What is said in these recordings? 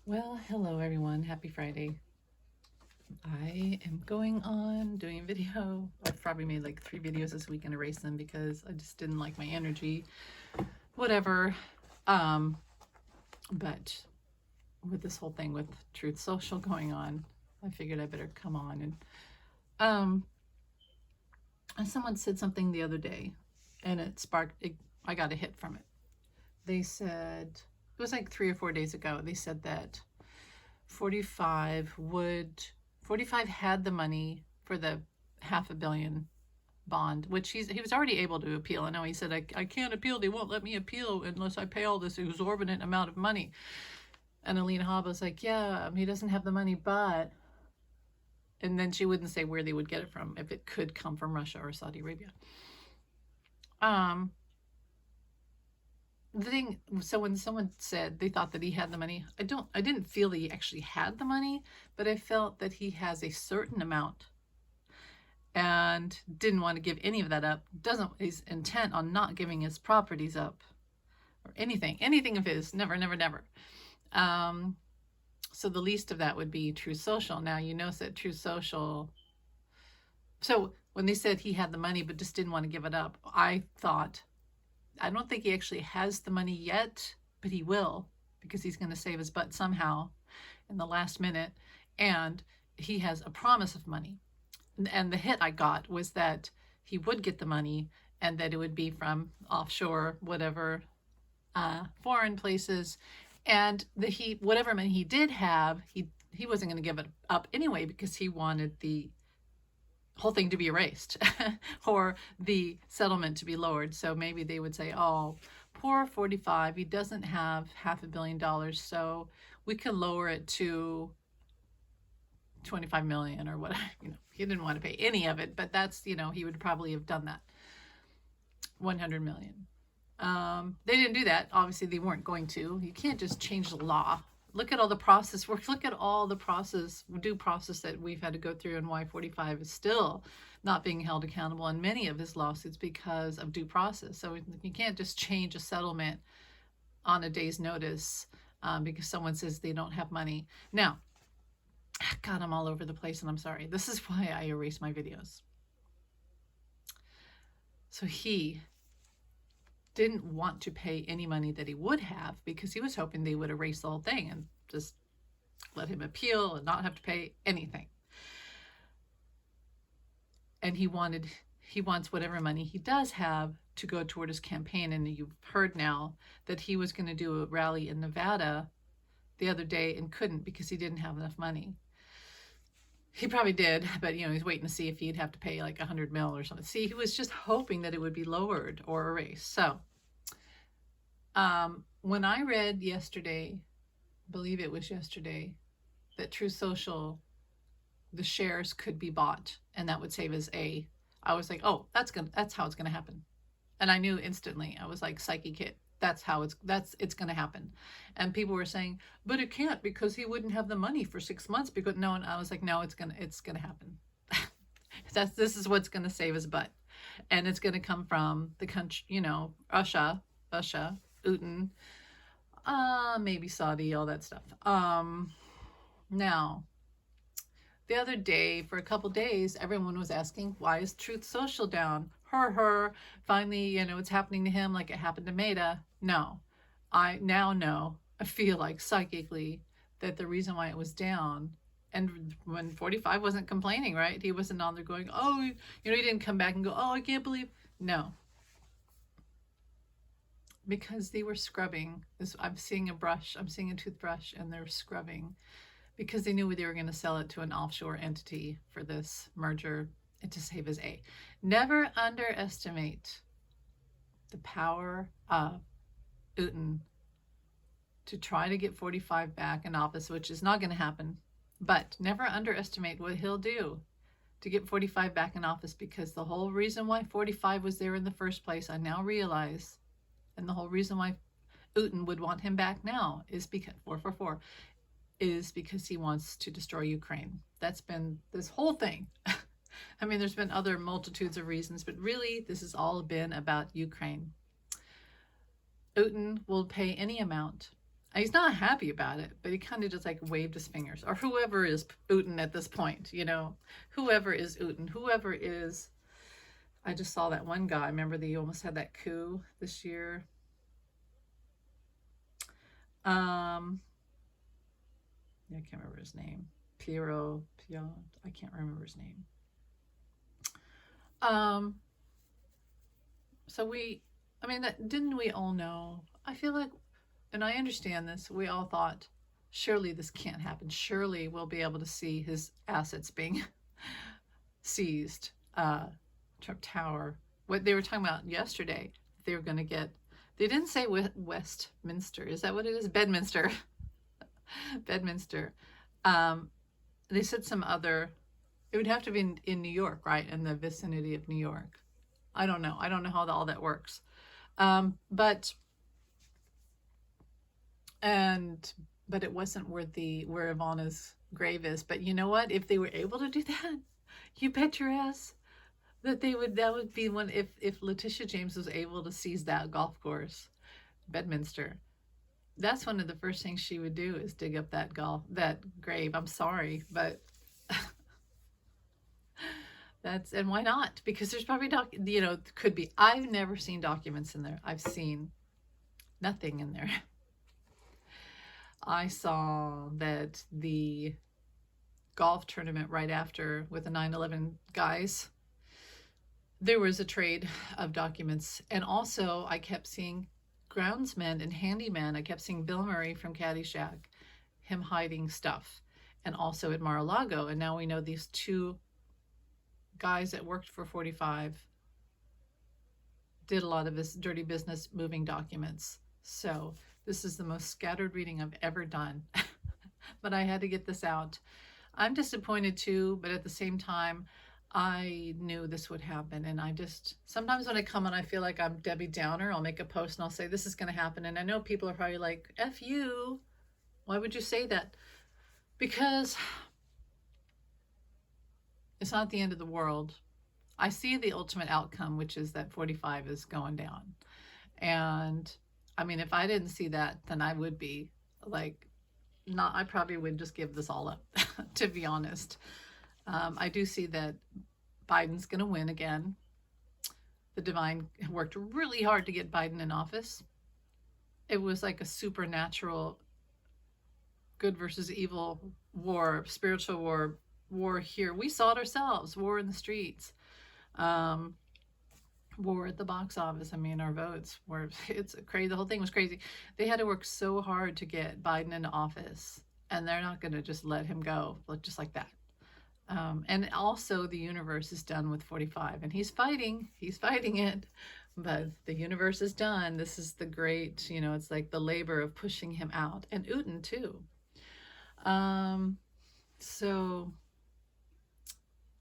Well, hello everyone. Happy Friday. I am going on doing a video. I've probably made like 3 videos this week and erased them because I just didn't like my energy. Whatever. But with this whole thing with Truth Social going on, I figured I better come on and someone said something the other day and I got a hit from it. They said, it was like 3 or 4 days ago, they said that 45 had the money for the $500 million bond, which he was already able to appeal. I know he said, I can't appeal. They won't let me appeal unless I pay all this exorbitant amount of money. And Alina Hobb was like, yeah, he doesn't have the money, but... And then she wouldn't say where they would get it from, if it could come from Russia or Saudi Arabia. So when someone said they thought that he had the money, I didn't feel that he actually had the money, but I felt that he has a certain amount and didn't want to give any of that up. He's intent on not giving his properties up or anything of his. Never. So the least of that would be Truth Social. Now, you notice that Truth Social, so when they said he had the money but just didn't want to give it up, I don't think he actually has the money yet, but he will, because he's going to save his butt somehow in the last minute, and he has a promise of money. And the hit I got was that he would get the money and that it would be from offshore, whatever, foreign places, and whatever money he did have, he wasn't going to give it up anyway, because he wanted the whole thing to be erased or the settlement to be lowered. So maybe they would say, oh, poor 45, he doesn't have $500 million, so we can lower it to 25 million or whatever. He didn't want to pay any of it, but that's, he would probably have done that. 100 million. They didn't do that. Obviously they weren't going to. You can't just change the law. Look at all the process work. Look at all the due process that we've had to go through, and why 45 is still not being held accountable in many of his lawsuits because of due process. So you can't just change a settlement on a day's notice because someone says they don't have money. Now, God, I'm all over the place, and I'm sorry. This is why I erase my videos. So he didn't want to pay any money that he would have, because he was hoping they would erase the whole thing and just let him appeal and not have to pay anything. And he wants whatever money he does have to go toward his campaign. And you've heard now that he was going to do a rally in Nevada the other day and couldn't because he didn't have enough money. He probably did, but he's waiting to see if he'd have to pay like 100 mil or something. See, he was just hoping that it would be lowered or erased. So when I read yesterday, I believe it was yesterday, that Truth Social, the shares could be bought and that would save his A, I was like, oh, that's how it's gonna happen. And I knew instantly. I was like, psychic hit. That's how it's going to happen. And people were saying, but it can't, because he wouldn't have the money for 6 months. Because no, and I was like, no, it's gonna happen. This is what's going to save his butt, and it's going to come from the country, Russia, Putin, maybe Saudi, all that stuff. Now, the other day, for a couple days, everyone was asking, why is Truth Social down? Finally, it's happening to him like it happened to Maida. No, I now know, I feel like psychically, that the reason why it was down, and when 45 wasn't complaining, right? He wasn't on there going, oh, he didn't come back and go, oh, I can't believe. No. Because they were scrubbing. I'm seeing a toothbrush, and they're scrubbing because they knew they were going to sell it to an offshore entity for this merger and to save his A. Never underestimate the power of Putin to try to get 45 back in office, which is not going to happen. But never underestimate what he'll do to get 45 back in office, because the whole reason why 45 was there in the first place, I now realize, and the whole reason why Putin would want him back now is because 444 is because he wants to destroy Ukraine. That's been this whole thing. I mean, there's been other multitudes of reasons, but really this has all been about Ukraine. Putin will pay any amount He's not happy about it, but he kind of just like waved his fingers, or whoever is Uten at this point, you know, whoever is Uten, whoever is. I just saw that one guy. Remember, they almost had that coup this year. I can't remember his name. Piero, I can't remember his name. So didn't we all know? I feel like, and I understand this, we all thought, surely this can't happen. Surely we'll be able to see his assets being seized. Trump Tower. What they were talking about yesterday, they were going to get, they didn't say Westminster. Is that what it is? Bedminster. Bedminster. They said some other, it would have to be in New York, right? In the vicinity of New York. I don't know. I don't know how all that works. But it wasn't where Ivana's grave is. But you know what? If they were able to do that, you bet your ass that would be one, if Letitia James was able to seize that golf course, Bedminster. That's one of the first things she would do, is dig up that grave. I'm sorry, but and why not? Because there's probably could be. I've never seen documents in there. I've seen nothing in there. I saw that the golf tournament right after with the 9/11 guys, there was a trade of documents. And also I kept seeing groundsmen and handyman. I kept seeing Bill Murray from Caddyshack, him hiding stuff. And also at Mar-a-Lago. And now we know these two guys that worked for 45 did a lot of this dirty business moving documents. So this is the most scattered reading I've ever done. But I had to get this out. I'm disappointed too, but at the same time, I knew this would happen. And sometimes when I come on, I feel like I'm Debbie Downer. I'll make a post and I'll say, this is going to happen. And I know people are probably like, F you. Why would you say that? Because it's not the end of the world. I see the ultimate outcome, which is that 45 is going down. And I mean, if I didn't see that, then I would be like, I probably would just give this all up, to be honest. I do see that Biden's going to win again. The divine worked really hard to get Biden in office. It was like a supernatural good versus evil war, spiritual war here. We saw it ourselves, war in the streets, war at the box office. I mean, our votes were, it's crazy. The whole thing was crazy. They had to work so hard to get Biden into office, and they're not going to just let him go just like that. And also the universe is done with 45, and he's fighting it, but the universe is done. This is the great, it's like the labor of pushing him out, and Uten too. So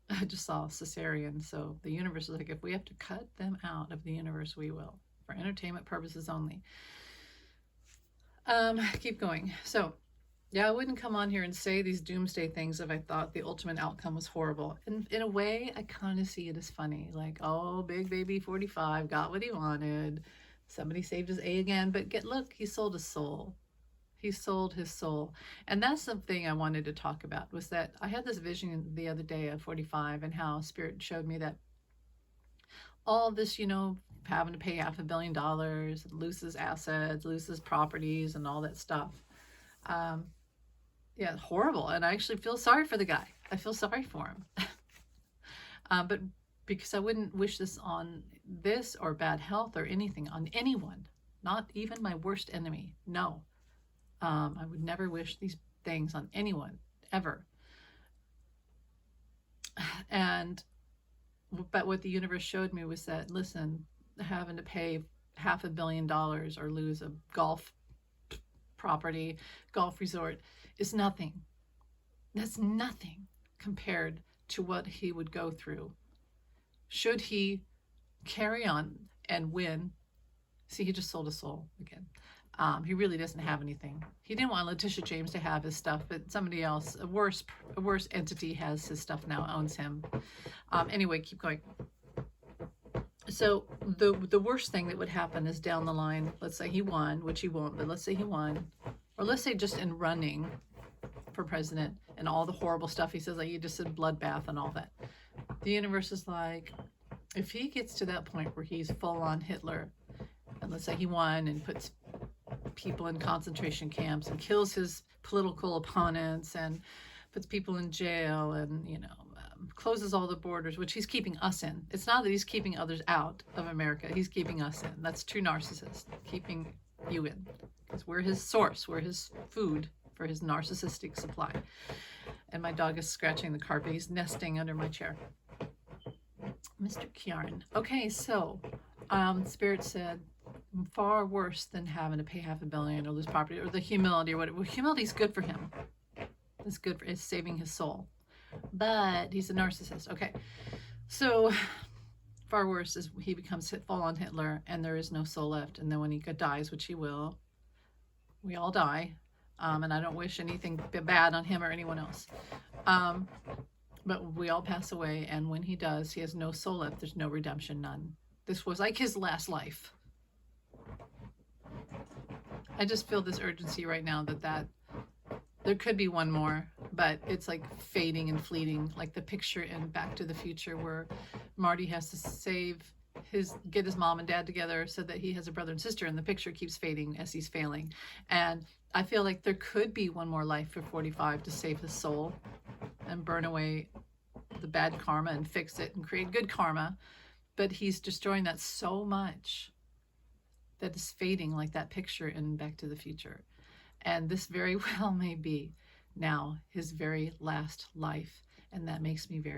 I just saw cesarean. So the universe is like, if we have to cut them out of the universe, we will, for entertainment purposes only. Keep going. So yeah, I wouldn't come on here and say these doomsday things if I thought the ultimate outcome was horrible. And in a way, I kind of see it as funny. Like, oh, big baby 45 got what he wanted. Somebody saved his A again. But look, he sold his soul. He sold his soul. And that's something I wanted to talk about, was that I had this vision the other day of 45 and how Spirit showed me that all this, having to pay $500 million, loses assets, loses properties and all that stuff. Yeah, horrible. And I actually feel sorry for the guy. I feel sorry for him. But because I wouldn't wish this on this or bad health or anything on anyone, not even my worst enemy. No. I would never wish these things on anyone, ever. But what the universe showed me was that, listen, having to pay $500 million or lose a golf property, golf resort, is nothing. That's nothing compared to what he would go through should he carry on and win. See, he just sold his soul again. He really doesn't have anything. He didn't want Letitia James to have his stuff, but somebody else, a worse entity has his stuff now, owns him. Anyway, keep going. So the worst thing that would happen is down the line, let's say he won, which he won't, but let's say he won, or let's say just in running for president and all the horrible stuff he says, like you just said, bloodbath and all that. The universe is like, if he gets to that point where he's full on Hitler, and let's say he won and puts people in concentration camps and kills his political opponents and puts people in jail and, you know, closes all the borders, which he's keeping us in. It's not that he's keeping others out of America. He's keeping us in. That's true narcissist, keeping you in. Because we're his source. We're his food for his narcissistic supply. And my dog is scratching the carpet. He's nesting under my chair. Mr. Kjarn. Okay, so Spirit said, far worse than having to pay $500 million or lose property, or the humility or whatever. Well, humility is good for him. It's good for, it's saving his soul. But he's a narcissist. Okay, so far worse is he becomes full on Hitler and there is no soul left. And then when he dies, which he will, we all die. And I don't wish anything bad on him or anyone else. But we all pass away. And when he does, he has no soul left. There's no redemption, none. This was like his last life. I just feel this urgency right now that there could be one more, but it's like fading and fleeting, like the picture in Back to the Future where Marty has to get his mom and dad together so that he has a brother and sister, and the picture keeps fading as he's failing. And I feel like there could be one more life for 45 to save his soul and burn away the bad karma and fix it and create good karma, but he's destroying that so much that is fading like that picture in Back to the Future. And this very well may be now his very last life. And that makes me very